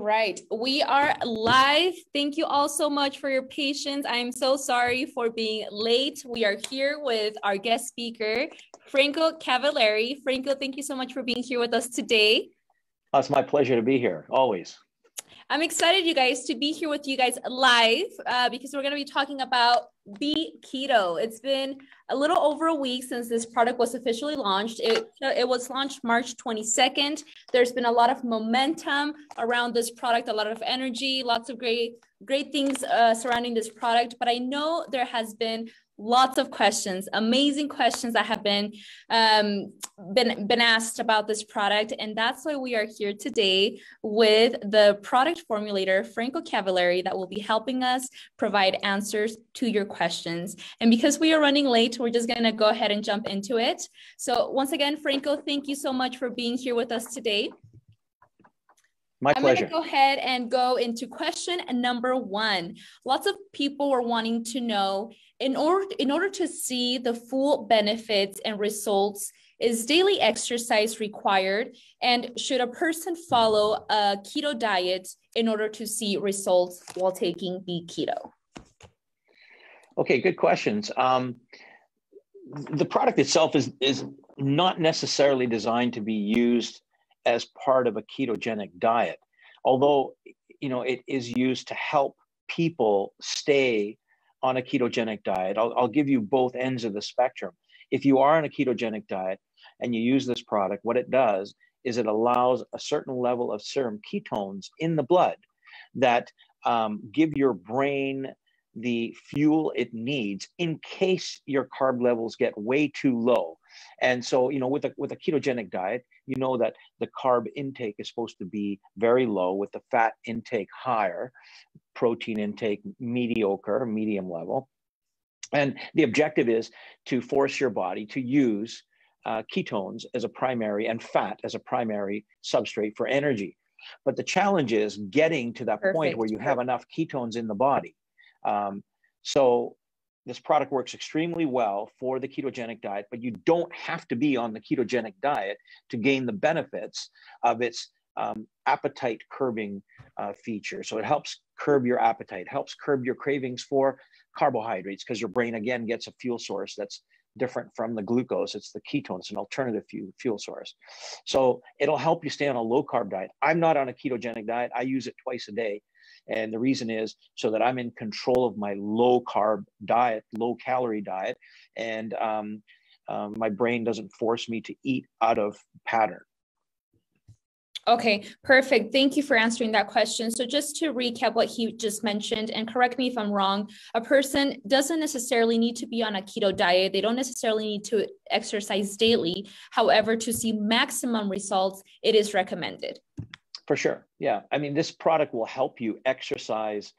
right, we are live. Thank you all so much for your patience. I'm so sorry for being late. We are here with our guest speaker, Franco Cavalieri. Franco, thank you so much for being here with us today. It's my pleasure to be here, always. I'm excited, you guys, to be here with you guys live because we're going to be talking about Be Keto. It's been a little over a week since this product was officially launched. It was launched March 22nd. There's been a lot of momentum around this product, a lot of energy, lots of great things surrounding this product. But I know there has been lots of questions, amazing questions that have been asked about this product, and that's why we are here today with the product formulator Franco Cavalieri that will be helping us provide answers to your questions. And because we are running late, we're just going to go ahead and jump into it. So once again, Franco, thank you so much for being here with us today. My pleasure. I'm going to go ahead and go into question number one. Lots of people were wanting to know, in order to see the full benefits and results, is daily exercise required? And should a person follow a keto diet in order to see results while taking Be Keto? Okay, good questions. The product itself is not necessarily designed to be used as part of a ketogenic diet, although it is used to help people stay on a ketogenic diet. I'll give you both ends of the spectrum. If you are on a ketogenic diet and you use this product, what it does is it allows a certain level of serum ketones in the blood that give your brain the fuel it needs in case your carb levels get way too low. And so, with a ketogenic diet, you know that the carb intake is supposed to be very low, with the fat intake higher, protein intake mediocre, medium level. And the objective is to force your body to use ketones as a primary and fat as a primary substrate for energy. But the challenge is getting to that point where you have enough ketones in the body. So this product works extremely well for the ketogenic diet, but you don't have to be on the ketogenic diet to gain the benefits of its appetite curbing feature. So it helps curb your appetite, helps curb your cravings for carbohydrates, because your brain, again, gets a fuel source that's different from the glucose. It's the ketones, an alternative fuel source. So it'll help you stay on a low carb diet. I'm not on a ketogenic diet. I use it twice a day. And the reason is so that I'm in control of my low carb diet, low calorie diet. And my brain doesn't force me to eat out of pattern. Okay, perfect. Thank you for answering that question. So just to recap what he just mentioned, and correct me if I'm wrong, a person doesn't necessarily need to be on a keto diet. They don't necessarily need to exercise daily. However, to see maximum results, it is recommended. For sure. Yeah. I mean, this product will help you exercise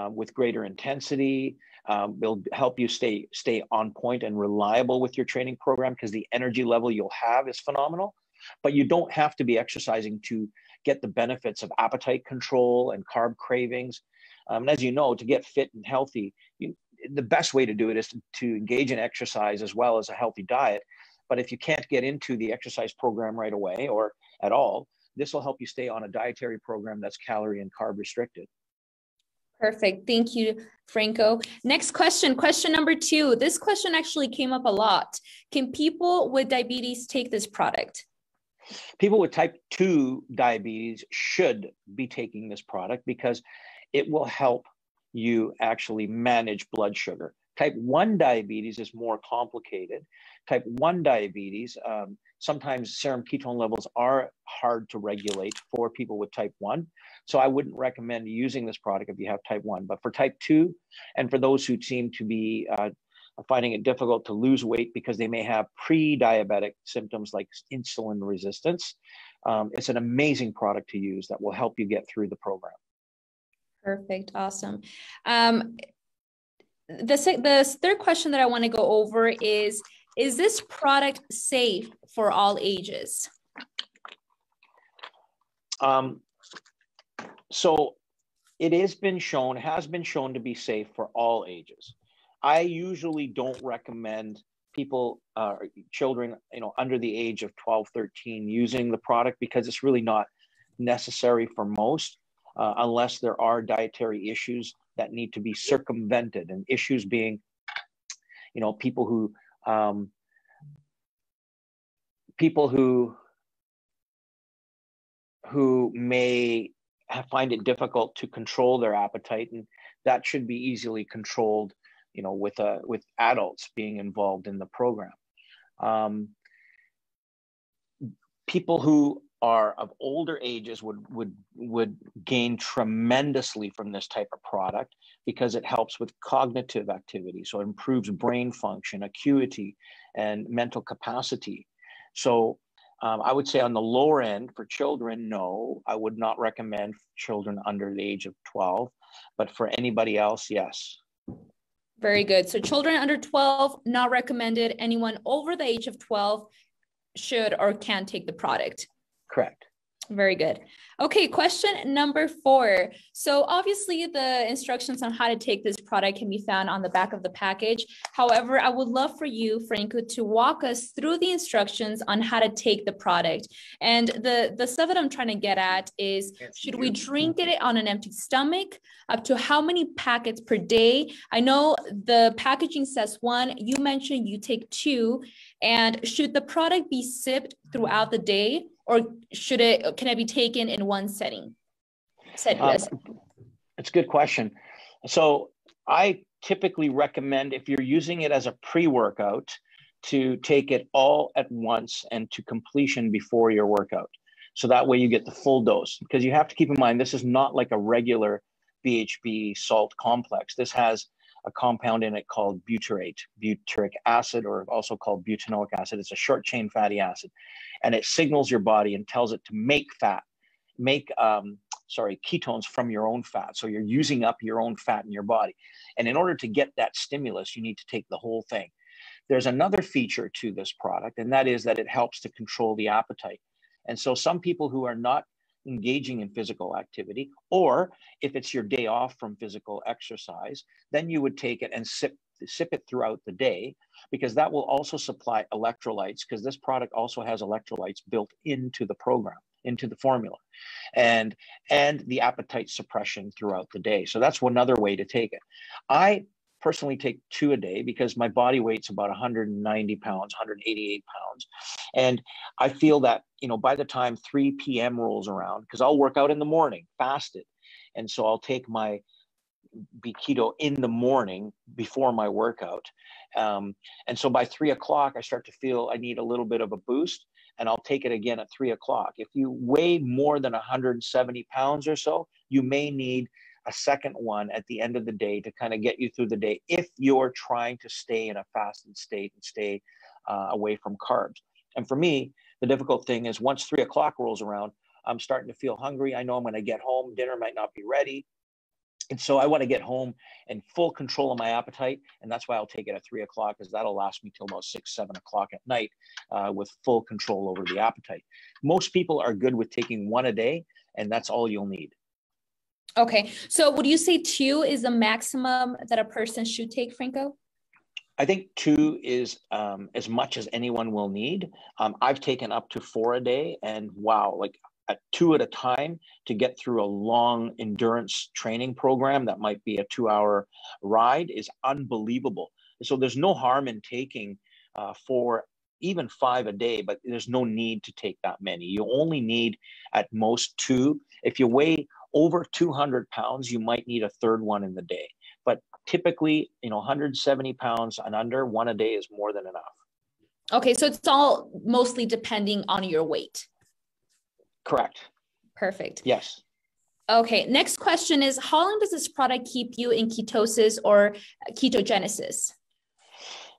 with greater intensity. It'll help you stay on point and reliable with your training program, because the energy level you'll have is phenomenal. But you don't have to be exercising to get the benefits of appetite control and carb cravings. And as you know, to get fit and healthy, the best way to do it is to engage in exercise as well as a healthy diet. But if you can't get into the exercise program right away or at all, this will help you stay on a dietary program that's calorie and carb restricted. Perfect. Thank you, Franco. Next question, question number 2. This question actually came up a lot. Can people with diabetes take this product? People with type 2 diabetes should be taking this product because it will help you actually manage blood sugar. Type 1 diabetes is more complicated. Type 1 diabetes, sometimes serum ketone levels are hard to regulate for people with type 1. So I wouldn't recommend using this product if you have type 1. But for type 2, and for those who seem to be finding it difficult to lose weight because they may have pre-diabetic symptoms like insulin resistance, it's an amazing product to use that will help you get through the program. Perfect. Awesome. The third question that I want to go over is this product safe for all ages? So it has been shown to be safe for all ages. I usually don't recommend people, children, under the age of 12, 13 using the product because it's really not necessary for most. unless there are dietary issues that need to be circumvented, and issues being, people who may find it difficult to control their appetite, and that should be easily controlled, with adults being involved in the program. People who are of older ages would gain tremendously from this type of product, because it helps with cognitive activity. So it improves brain function, acuity, and mental capacity. So I would say on the lower end for children, no, I would not recommend children under the age of 12, but for anybody else, yes. Very good. So children under 12, not recommended. Anyone over the age of 12 should or can take the product. Correct. Very good. Okay, question number 4. So obviously the instructions on how to take this product can be found on the back of the package. However, I would love for you, Franco, to walk us through the instructions on how to take the product. And the stuff that I'm trying to get at is, should we drink it on an empty stomach? Up to how many packets per day? I know the packaging says 1. You mentioned you take 2. And should the product be sipped throughout the day, or can it be taken in one setting? It's a good question. So I typically recommend, if you're using it as a pre-workout, to take it all at once and to completion before your workout. So that way you get the full dose, because you have to keep in mind, this is not like a regular BHB salt complex. This has a compound in it called butyric acid, or also called butanoic acid. It's a short chain fatty acid, and it signals your body and tells it to make ketones from your own fat. So you're using up your own fat in your body. And in order to get that stimulus, you need to take the whole thing. There's another feature to this product, and that is that it helps to control the appetite. And so some people who are not engaging in physical activity, or if it's your day off from physical exercise, then you would take it and sip it throughout the day, because that will also supply electrolytes, because this product also has electrolytes built into the program, into the formula, and the appetite suppression throughout the day. So that's one other way to take it. I personally take 2 a day, because my body weight's about 190 pounds, 188 pounds. And I feel that, by the time 3 p.m. rolls around, because I'll work out in the morning, fasted. And so I'll take my keto in the morning before my workout. And so by 3 o'clock, I start to feel I need a little bit of a boost, and I'll take it again at 3 o'clock. If you weigh more than 170 pounds or so, you may need a second one at the end of the day to kind of get you through the day, if you're trying to stay in a fasted state and stay away from carbs. And for me, the difficult thing is, once 3 o'clock rolls around, I'm starting to feel hungry. I know I'm going to get home, dinner might not be ready. And so I want to get home in full control of my appetite. And that's why I'll take it at 3 o'clock, because that'll last me till about 6, 7 o'clock at night with full control over the appetite. Most people are good with taking 1 a day, and that's all you'll need. Okay. So would you say 2 is the maximum that a person should take, Franco? I think 2 is as much as anyone will need. I've taken up to 4 a day, and wow, like at 2 at a time to get through a long endurance training program that might be a 2-hour ride is unbelievable. So there's no harm in taking 4, even 5 a day, but there's no need to take that many. You only need at most 2. If you weigh over 200 pounds, you might need a third one in the day. But typically, 170 pounds and under, 1 a day is more than enough. Okay, so it's all mostly depending on your weight. Correct. Perfect. Yes. Okay, next question is, how long does this product keep you in ketosis or ketogenesis?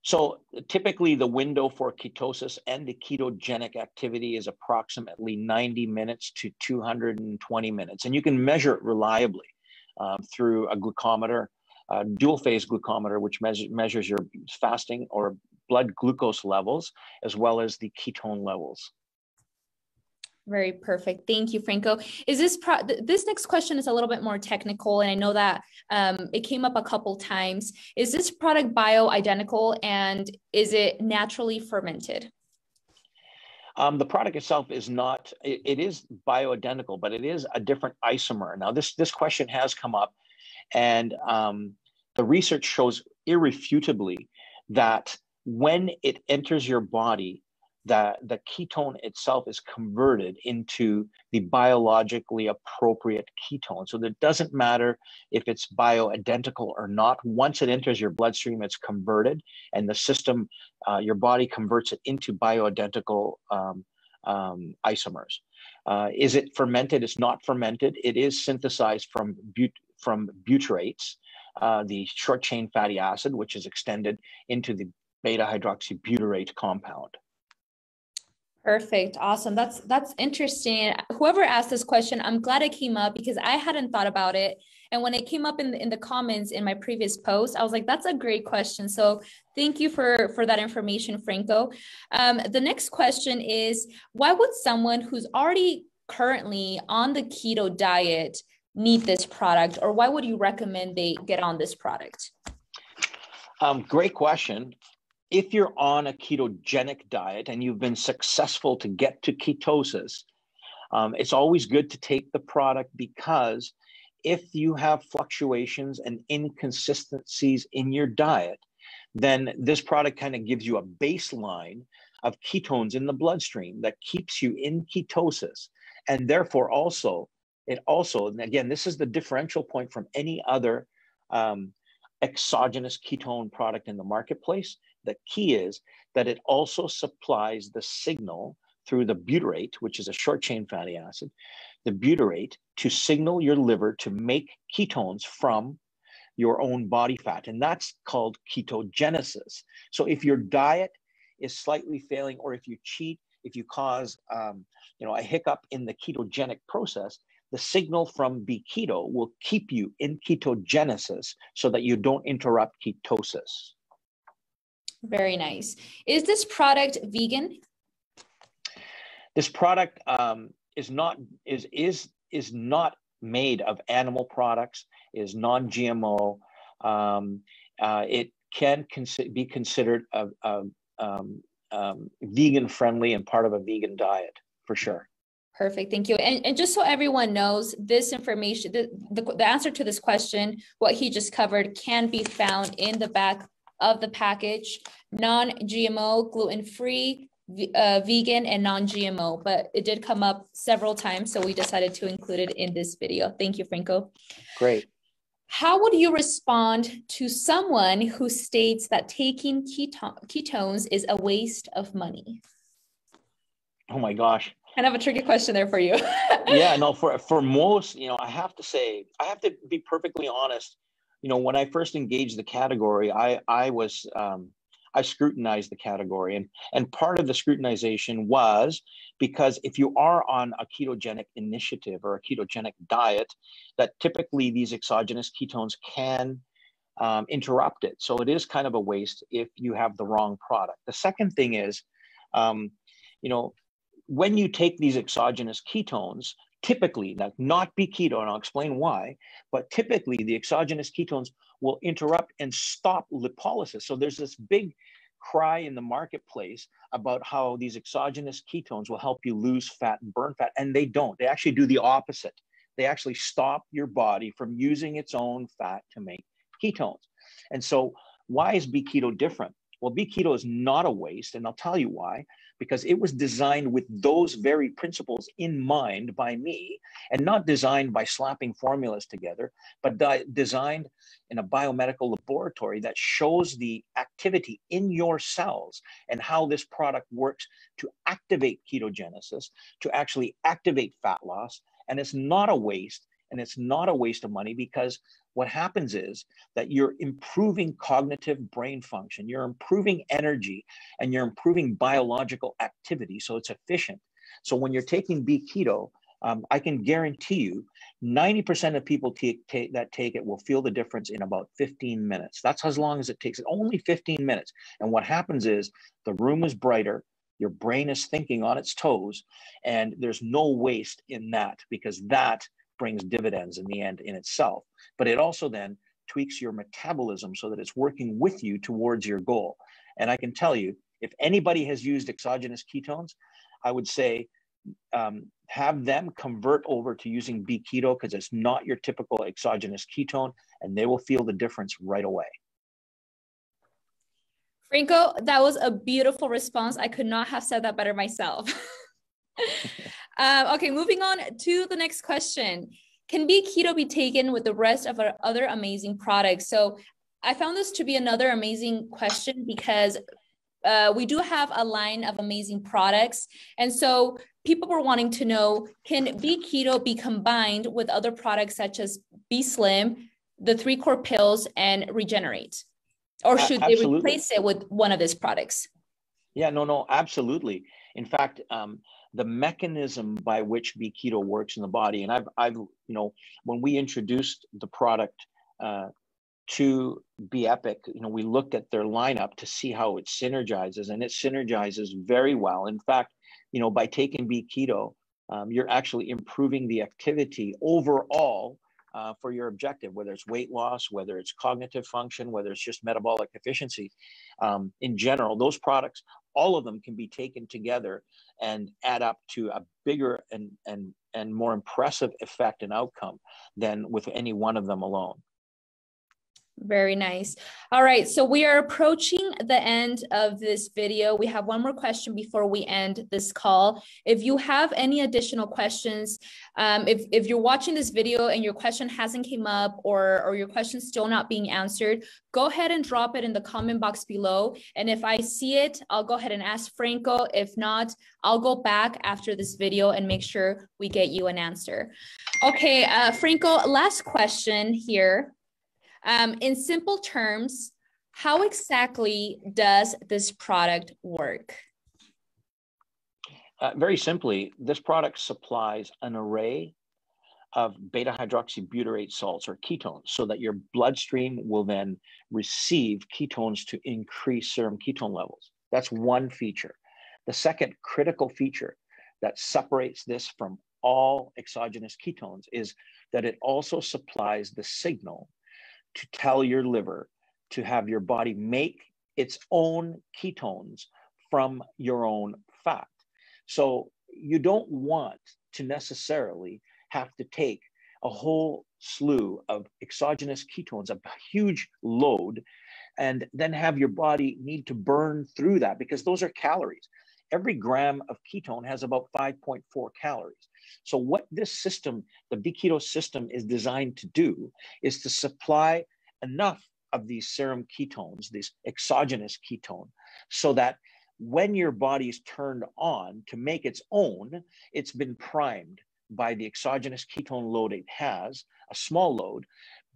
So typically the window for ketosis and the ketogenic activity is approximately 90 minutes to 220 minutes. And you can measure it reliably through a glucometer, dual phase glucometer, which measures your fasting or blood glucose levels, as well as the ketone levels. Very perfect. Thank you, Franco. Is this next question is a little bit more technical, and I know that it came up a couple times. Is this product bioidentical, and is it naturally fermented? The product itself is not, it is bioidentical, but it is a different isomer. Now, this question has come up, and the research shows irrefutably that when it enters your body, the ketone itself is converted into the biologically appropriate ketone. So it doesn't matter if it's bioidentical or not. Once it enters your bloodstream, it's converted, and the system, your body converts it into bioidentical isomers. Is it fermented? It's not fermented. It is synthesized from butyrates, the short chain fatty acid, which is extended into the beta hydroxybutyrate compound. Perfect. Awesome. That's interesting. Whoever asked this question, I'm glad it came up because I hadn't thought about it. And when it came up in the comments in my previous post, I was like, that's a great question. So thank you for that information, Franco. The next question is, why would someone who's already currently on the keto diet need this product, or why would you recommend they get on this product? Great question. If you're on a ketogenic diet and you've been successful to get to ketosis, it's always good to take the product, because if you have fluctuations and inconsistencies in your diet, then this product kind of gives you a baseline of ketones in the bloodstream that keeps you in ketosis. And therefore and again, this is the differential point from any other exogenous ketone product in the marketplace. The key is that it also supplies the signal through the butyrate, which is a short chain fatty acid, the butyrate, to signal your liver to make ketones from your own body fat. And that's called ketogenesis. So if your diet is slightly failing, or if you cheat, if you cause a hiccup in the ketogenic process, the signal from B-keto will keep you in ketogenesis so that you don't interrupt ketosis. Very nice. Is this product vegan? This product is not made of animal products, is non-GMO. It can be considered vegan friendly and part of a vegan diet for sure. Perfect. Thank you. And just so everyone knows, this information, the answer to this question, what he just covered, can be found in the back of the package: non-GMO, gluten-free, vegan, and non-GMO. But it did come up several times, so we decided to include it in this video. Thank you, Franco. Great. How would you respond to someone who states that taking ketones is a waste of money? Oh my gosh. Kind of a tricky question there for you. Yeah, no, for most, I have to be perfectly honest. When I first engaged the category, I scrutinized the category, and part of the scrutinization was because if you are on a ketogenic initiative or a ketogenic diet, that typically these exogenous ketones can interrupt it. So it is kind of a waste if you have the wrong product. The second thing is, when you take these exogenous ketones, typically, not be keto, and I'll explain why, but typically the exogenous ketones will interrupt and stop lipolysis. So there's this big cry in the marketplace about how these exogenous ketones will help you lose fat and burn fat, and they don't. They actually do the opposite. They actually stop your body from using its own fat to make ketones. And so why is B-keto different? Well, B-keto is not a waste, and I'll tell you why. Because it was designed with those very principles in mind by me, and not designed by slapping formulas together, but designed in a biomedical laboratory that shows the activity in your cells and how this product works to activate ketogenesis, to actually activate fat loss. And it's not a waste, and it's not a waste of money, because what happens is that you're improving cognitive brain function, you're improving energy, and you're improving biological activity, so it's efficient. So when you're taking B-keto, I can guarantee you 90% of people that take it will feel the difference in about 15 minutes. That's as long as it takes, only 15 minutes. And what happens is the room is brighter, your brain is thinking on its toes, and there's no waste in that, because that brings dividends in the end in itself. But it also then tweaks your metabolism so that it's working with you towards your goal. And I can tell you, If anybody has used exogenous ketones, I would say have them convert over to using B Keto, because it's not your typical exogenous ketone, and they will feel the difference right away. Franco, that was a beautiful response. I could not have said that better myself. Okay, moving on to the next question. Can B Keto be taken with the rest of our other amazing products? So I found this to be another amazing question because we do have a line of amazing products. And so people were wanting to know, can B Keto be combined with other products such as B Slim, the 3 Core pills, and Regenerate? Or should they replace it with one of these products? Yeah, no, absolutely. In fact, the mechanism by which B Keto works in the body, and I've when we introduced the product to B Epic, we looked at their lineup to see how it synergizes, and it synergizes very well. In fact, by taking B Keto, you're actually improving the activity overall for your objective, whether it's weight loss, whether it's cognitive function, whether it's just metabolic efficiency. In general, those products, all of them can be taken together and add up to a bigger and more impressive effect and outcome than with any one of them alone. Very nice. All right, so we are approaching the end of this video. We have one more question before we end this call. If you have any additional questions, if you're watching this video and your question hasn't came up or your question's still not being answered, go ahead and drop it in the comment box below. And if I see it, I'll go ahead and ask Franco. If not, I'll go back after this video and make sure we get you an answer. Okay, Franco, last question here. In simple terms, how exactly does this product work? Very simply, this product supplies an array of beta-hydroxybutyrate salts or ketones so that your bloodstream will then receive ketones to increase serum ketone levels. That's one feature. The second critical feature that separates this from all exogenous ketones is that it also supplies the signal to tell your liver to have your body make its own ketones from your own fat. So you don't want to necessarily have to take a whole slew of exogenous ketones, a huge load, and then have your body need to burn through that, because those are calories. Every gram of ketone has about 5.4 calories. So what this system, the B Keto system, is designed to do is to supply enough of these serum ketones, these exogenous ketone, so that when your body is turned on to make its own, it's been primed by the exogenous ketone load it has, a small load,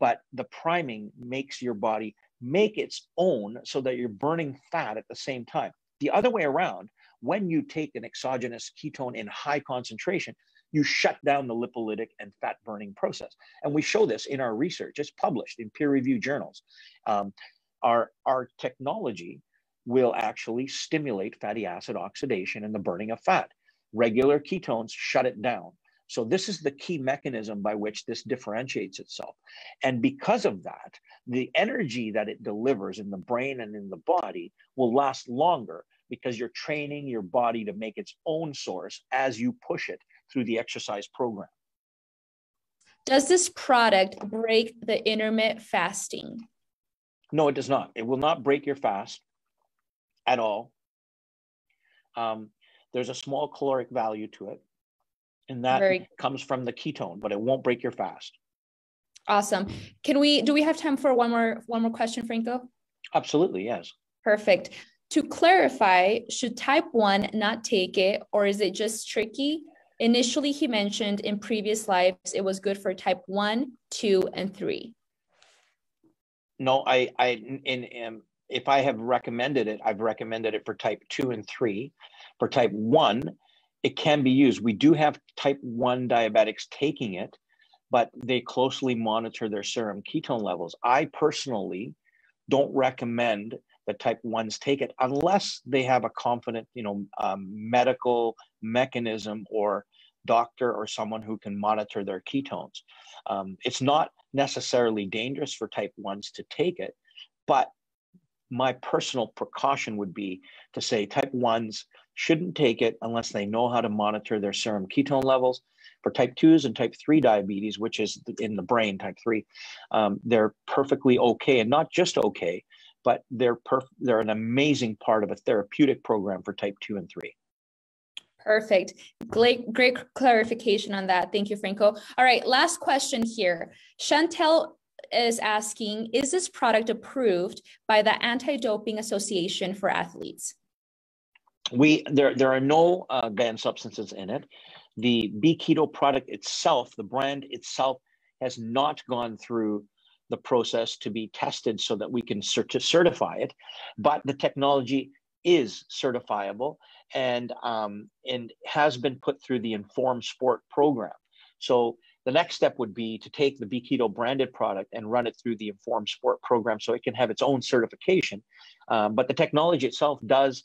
but the priming makes your body make its own so that you're burning fat at the same time. The other way around, when you take an exogenous ketone in high concentration, you shut down the lipolytic and fat burning process. And we show this in our research. It's published in peer-reviewed journals. Our technology will actually stimulate fatty acid oxidation and the burning of fat. Regular ketones shut it down. So this is the key mechanism by which this differentiates itself. And because of that, the energy that it delivers in the brain and in the body will last longer, because you're training your body to make its own source as you push it through the exercise program. Does this product break the intermittent fasting? No, it does not. It will not break your fast at all. There's a small caloric value to it, and that comes from the ketone, but it won't break your fast. Awesome. Do we have time for one more question, Franco? Absolutely, yes. Perfect. To clarify, should type 1 not take it, or is it just tricky? Initially, he mentioned in previous lives it was good for type 1, 2, and 3. No, if I have recommended it, I've recommended it for type 2 and 3. For type 1, it can be used. We do have type 1 diabetics taking it, but they closely monitor their serum ketone levels. I personally don't recommend that type 1s take it unless they have a confident, medical mechanism or doctor or someone who can monitor their ketones. It's not necessarily dangerous for type 1s to take it, but my personal precaution would be to say type 1s shouldn't take it unless they know how to monitor their serum ketone levels. For type 2s and type 3 diabetes, which is in the brain, type 3, they're perfectly okay, and not just okay, but they're an amazing part of a therapeutic program for type 2 and 3. Perfect. Great clarification on that. Thank you, Franco. All right, last question here. Chantel is asking, is this product approved by the Anti-Doping Association for athletes? There are no banned substances in it. The B-Keto product itself, the brand itself, has not gone through the process to be tested so that we can certify it, but the technology is certifiable and has been put through the Inform Sport program. So the next step would be to take the B-Keto branded product and run it through the Inform Sport program so it can have its own certification. But the technology itself does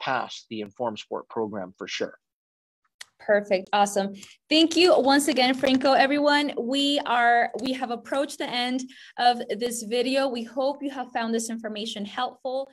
pass the Inform Sport program for sure. Perfect. Awesome. Thank you once again, Franco. Everyone, we have approached the end of this video. We hope you have found this information helpful.